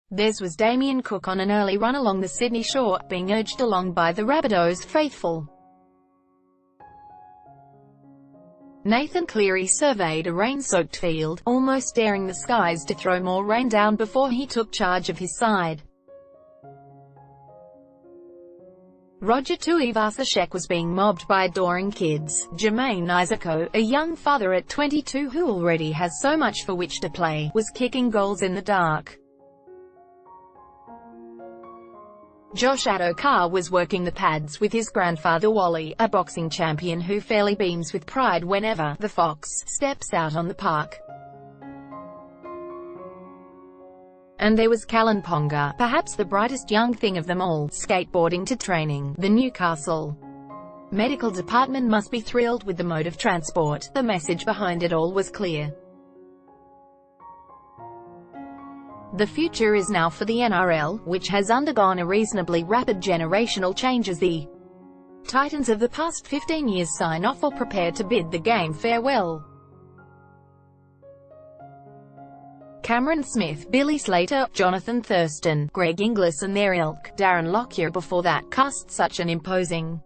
Theirs was Damien Cook on an early run along the Sydney shore, being urged along by the Rabbitohs faithful. Nathan Cleary surveyed a rain-soaked field, almost daring the skies to throw more rain down before he took charge of his side. Tuivasa-Sheck was being mobbed by adoring kids. Jamayne Is, a young father at 22 who already has so much for which to play, was kicking goals in the dark. Rabbitohs was working the pads with his grandfather Wally, a boxing champion who fairly beams with pride whenever the Fox steps out on the park. And there was Callan Ponga, perhaps the brightest young thing of them all, skateboarding to training. The Newcastle medical department must be thrilled with the mode of transport. The message behind it all was clear. The future is now for the NRL, which has undergone a reasonably rapid generational change as the Titans of the past 15 years sign off or prepare to bid the game farewell. Cameron Smith, Billy Slater, Jonathan Thurston, Greg Inglis and their ilk, Darren Lockyer before that, cast such an imposing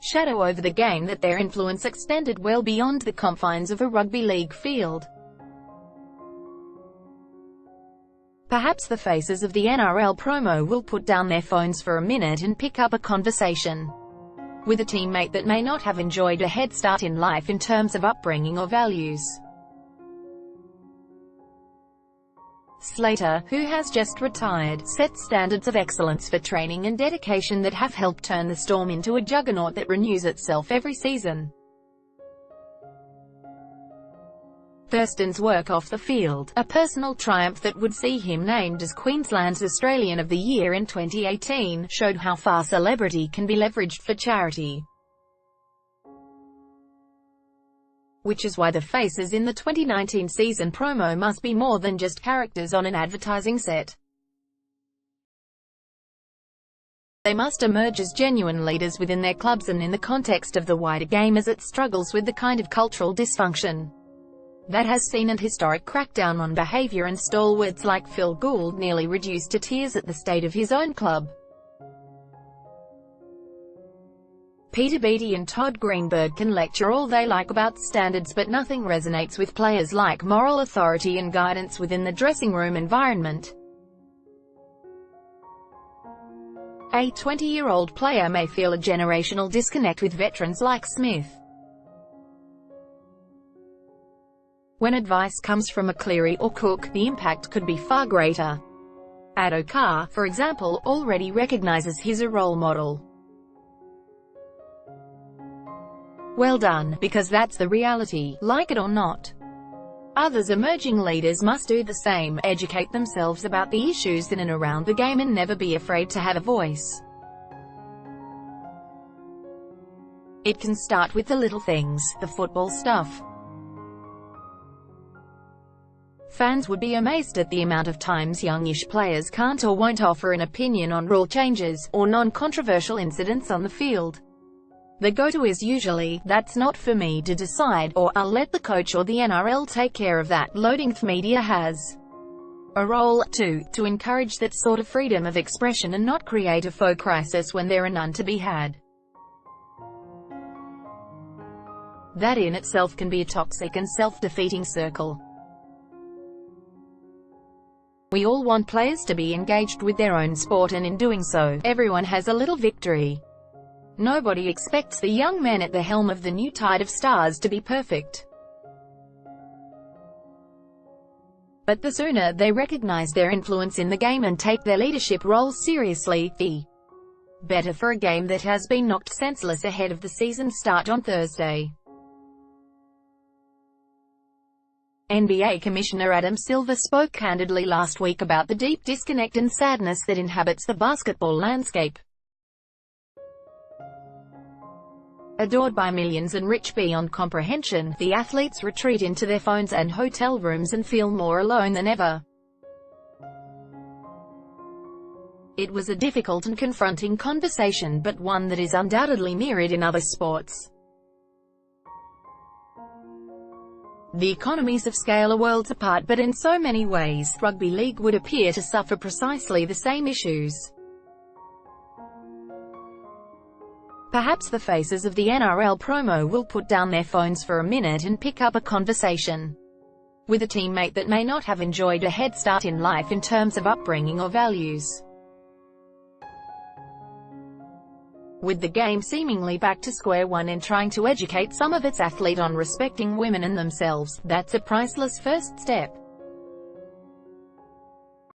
shadow over the game that their influence extended well beyond the confines of a rugby league field. Perhaps the faces of the NRL promo will put down their phones for a minute and pick up a conversation with a teammate that may not have enjoyed a head start in life in terms of upbringing or values. Slater, who has just retired, set standards of excellence for training and dedication that have helped turn the Storm into a juggernaut that renews itself every season. Thurston's work off the field, a personal triumph that would see him named as Queensland's Australian of the Year in 2018, showed how far celebrity can be leveraged for charity. Which is why the faces in the 2019 season promo must be more than just characters on an advertising set. They must emerge as genuine leaders within their clubs and in the context of the wider game as it struggles with the kind of cultural dysfunction that has seen an historic crackdown on behavior and stalwarts like Phil Gould nearly reduced to tears at the state of his own club. Peter Beattie and Todd Greenberg can lecture all they like about standards, but nothing resonates with players like moral authority and guidance within the dressing room environment. A 20-year-old player may feel a generational disconnect with veterans like Smith. When advice comes from a Cleary or Cook, the impact could be far greater. Rabbitohs, for example, already recognizes he's a role model. Well done, because that's the reality, like it or not. Others emerging leaders must do the same, educate themselves about the issues in and around the game and never be afraid to have a voice. It can start with the little things, the football stuff. Fans would be amazed at the amount of times youngish players can't or won't offer an opinion on rule changes, or non-controversial incidents on the field. The go-to is usually, "That's not for me to decide," or "I'll let the coach or the NRL take care of that." Loading media has a role, too, to encourage that sort of freedom of expression and not create a faux crisis when there are none to be had. That in itself can be a toxic and self-defeating circle. We all want players to be engaged with their own sport, and in doing so, everyone has a little victory. Nobody expects the young men at the helm of the new tide of stars to be perfect. But the sooner they recognize their influence in the game and take their leadership roles seriously, the better for a game that has been knocked senseless ahead of the season start on Thursday. NBA Commissioner Adam Silver spoke candidly last week about the deep disconnect and sadness that inhabits the basketball landscape. Adored by millions and rich beyond comprehension, the athletes retreat into their phones and hotel rooms and feel more alone than ever. It was a difficult and confronting conversation, but one that is undoubtedly mirrored in other sports. The economies of scale are worlds apart, but in so many ways, rugby league would appear to suffer precisely the same issues. Perhaps the faces of the NRL promo will put down their phones for a minute and pick up a conversation with a teammate that may not have enjoyed a head start in life in terms of upbringing or values. With the game seemingly back to square one and trying to educate some of its athletes on respecting women and themselves, that's a priceless first step.